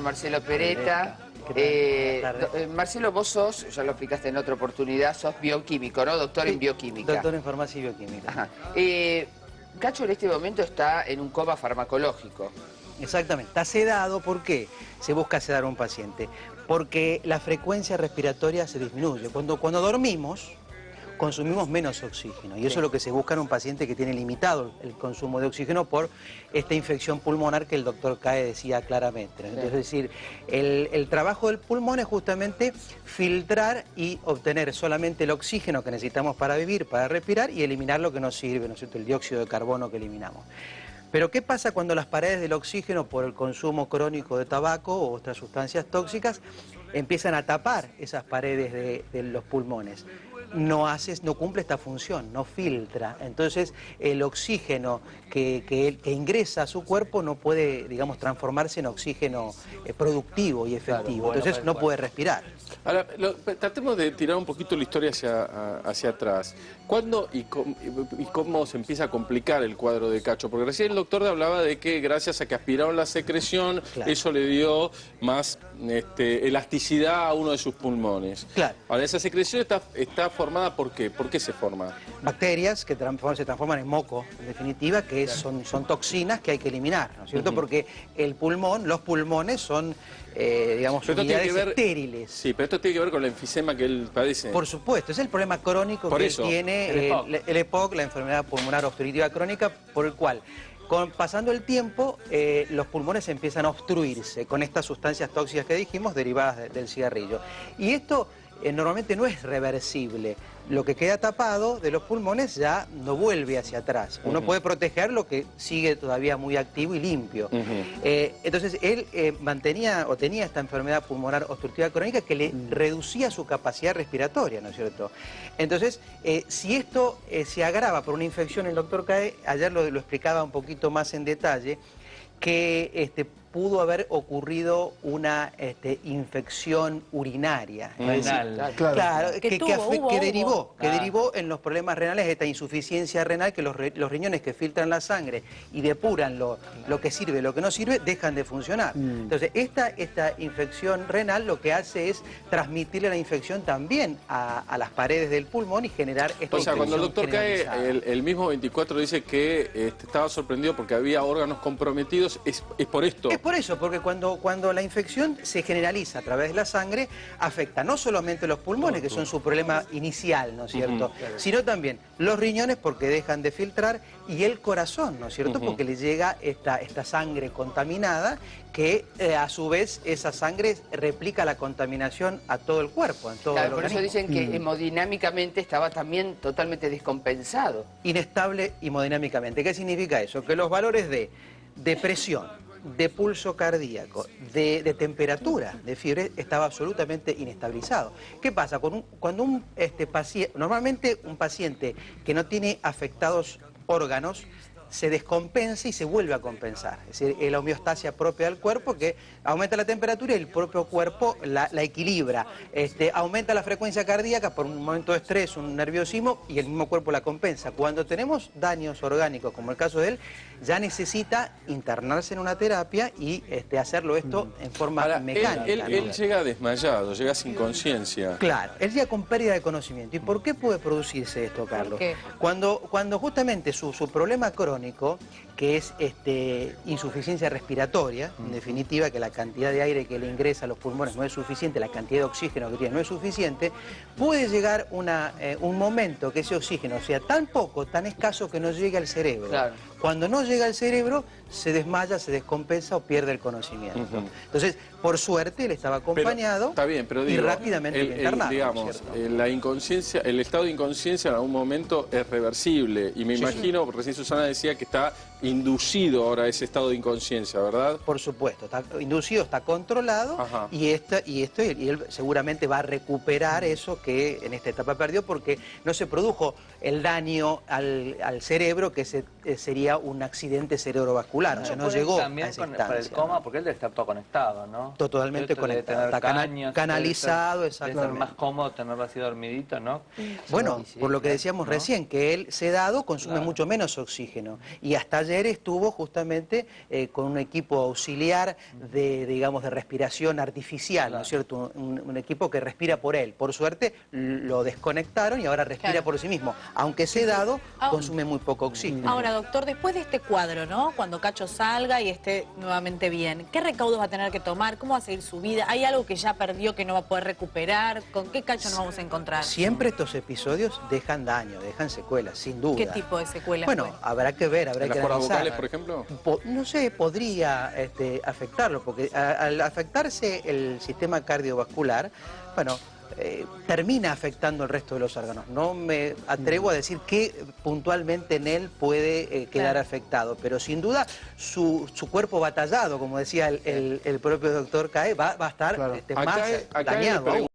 Marcelo Peretta. Marcelo, vos sos, ya lo explicaste en otra oportunidad, sos bioquímico, ¿no? Doctor en bioquímica. Doctor en farmacia y bioquímica. Ajá. Cacho en este momento está en un coma farmacológico. Exactamente, está sedado. ¿Por qué se busca sedar a un paciente? Porque la frecuencia respiratoria se disminuye. Cuando dormimos, consumimos menos oxígeno. Y eso es lo que se busca en un paciente que tiene limitado el consumo de oxígeno por esta infección pulmonar que el doctor Cae decía claramente. Entonces, es decir, el trabajo del pulmón es justamente filtrar y obtener solamente el oxígeno que necesitamos para vivir, para respirar, y eliminar lo que no sirve, ¿no es cierto?, el dióxido de carbono que eliminamos. Pero ¿qué pasa cuando las paredes del oxígeno, por el consumo crónico de tabaco o otras sustancias tóxicas, empiezan a tapar esas paredes de los pulmones? No cumple esta función, no filtra. Entonces el oxígeno que ingresa a su cuerpo no puede, digamos, transformarse en oxígeno productivo y efectivo. Claro, entonces no puede respirar. Ahora, tratemos de tirar un poquito la historia hacia atrás. ¿Cuándo y cómo se empieza a complicar el cuadro de Cacho? Porque recién el doctor hablaba de que gracias a que aspiraron la secreción, claro, eso le dio más elasticidad a uno de sus pulmones. Claro. Ahora, esa secreción está formada ¿por qué? ¿Por qué se forma? Bacterias que se transforman en moco, en definitiva, que son toxinas que hay que eliminar, ¿no es cierto? Porque los pulmones son, digamos, unidades estériles. Sí, pero esto tiene que ver con el enfisema que él padece. Por supuesto, es el problema crónico que él tiene, el EPOC, la enfermedad pulmonar obstructiva crónica, por el cual, pasando el tiempo, los pulmones empiezan a obstruirse con estas sustancias tóxicas que dijimos, derivadas del cigarrillo. Y esto normalmente no es reversible. Lo que queda tapado de los pulmones ya no vuelve hacia atrás. Uno puede proteger lo que sigue todavía muy activo y limpio. Entonces él tenía esta enfermedad pulmonar obstructiva crónica que le reducía su capacidad respiratoria, ¿no es cierto? Entonces, si esto se agrava por una infección, el doctor Cae ayer lo explicaba un poquito más en detalle, que pudo haber ocurrido una infección urinaria. Renal. Claro, que derivó en los problemas renales, esta insuficiencia renal, que los riñones que filtran la sangre y depuran lo que sirve, lo que no sirve, dejan de funcionar. Entonces, esta infección renal lo que hace es transmitirle la infección también a las paredes del pulmón y generar esta infección. O sea, cuando el doctor Cae, el mismo 24 dice que estaba sorprendido porque había órganos comprometidos, ¿es por esto? Es por eso, porque cuando la infección se generaliza a través de la sangre, afecta no solamente los pulmones, que son su problema inicial, ¿no es cierto?, sino también los riñones, porque dejan de filtrar, y el corazón, ¿no es cierto?, porque le llega esta sangre contaminada, que a su vez esa sangre replica la contaminación a todo el cuerpo, en todo el organismo. Por eso dicen que hemodinámicamente estaba también totalmente descompensado. Inestable hemodinámicamente. ¿Qué significa eso? Que los valores de presión, de pulso cardíaco, de temperatura, de fiebre, estaba absolutamente inestabilizado. ¿Qué pasa? Cuando un paciente, normalmente un paciente que no tiene afectados órganos, se descompensa y se vuelve a compensar. Es decir, la homeostasia propia del cuerpo, que aumenta la temperatura y el propio cuerpo la equilibra. Aumenta la frecuencia cardíaca por un momento de estrés, un nerviosismo, y el mismo cuerpo la compensa. Cuando tenemos daños orgánicos, como el caso de él, ya necesita internarse en una terapia y hacerlo esto en forma mecánica. Él llega desmayado, llega sin conciencia. Claro, él llega con pérdida de conocimiento. ¿Y por qué puede producirse esto, Carlos? Cuando justamente su problema crónico, que es insuficiencia respiratoria, en definitiva, que la cantidad de aire que le ingresa a los pulmones no es suficiente, la cantidad de oxígeno que tiene no es suficiente, puede llegar un momento que ese oxígeno sea tan poco, tan escaso, que no llegue al cerebro. Claro. Cuando no llega al cerebro, se desmaya, se descompensa o pierde el conocimiento. Entonces, por suerte, él estaba acompañado y rápidamente internado. Digamos, la inconsciencia, el estado de inconsciencia en algún momento es reversible. Y me imagino, recién Susana decía que está inducido ahora ese estado de inconsciencia, ¿verdad? Por supuesto, está inducido, está controlado, y él seguramente va a recuperar eso que en esta etapa perdió, porque no se produjo el daño al cerebro, que sería un accidente cerebrovascular, o sea, no llegó a esa instancia. Para el coma, porque él debe estar todo conectado, ¿no? Totalmente conectado, está canalizado, exactamente. Debe ser más cómodo tenerlo así dormidito, ¿no? Bueno, por lo que decíamos recién, que él sedado consume mucho menos oxígeno, y hasta ayer estuvo justamente con un equipo auxiliar de, digamos, de respiración artificial, ¿no es cierto? Un equipo que respira por él. Por suerte lo desconectaron y ahora respira por sí mismo. Aunque sedado, consume muy poco oxígeno. Ahora, doctor, después de este cuadro, ¿no? Cuando Cacho salga y esté nuevamente bien, ¿qué recaudos va a tener que tomar? ¿Cómo va a seguir su vida? ¿Hay algo que ya perdió que no va a poder recuperar? ¿Con qué Cacho nos vamos a encontrar? Siempre estos episodios dejan daño, dejan secuelas, sin duda. ¿Qué tipo de secuelas? Bueno, habrá que ver, habrá que ¿Las cuerdas analizar. vocales, por ejemplo? No sé, podría afectarlo, porque al afectarse el sistema cardiovascular, bueno, termina afectando el resto de los órganos. No me atrevo a decir que puntualmente en él puede quedar afectado, pero sin duda su cuerpo batallado, como decía el propio doctor Cae, va a estar más dañado aún.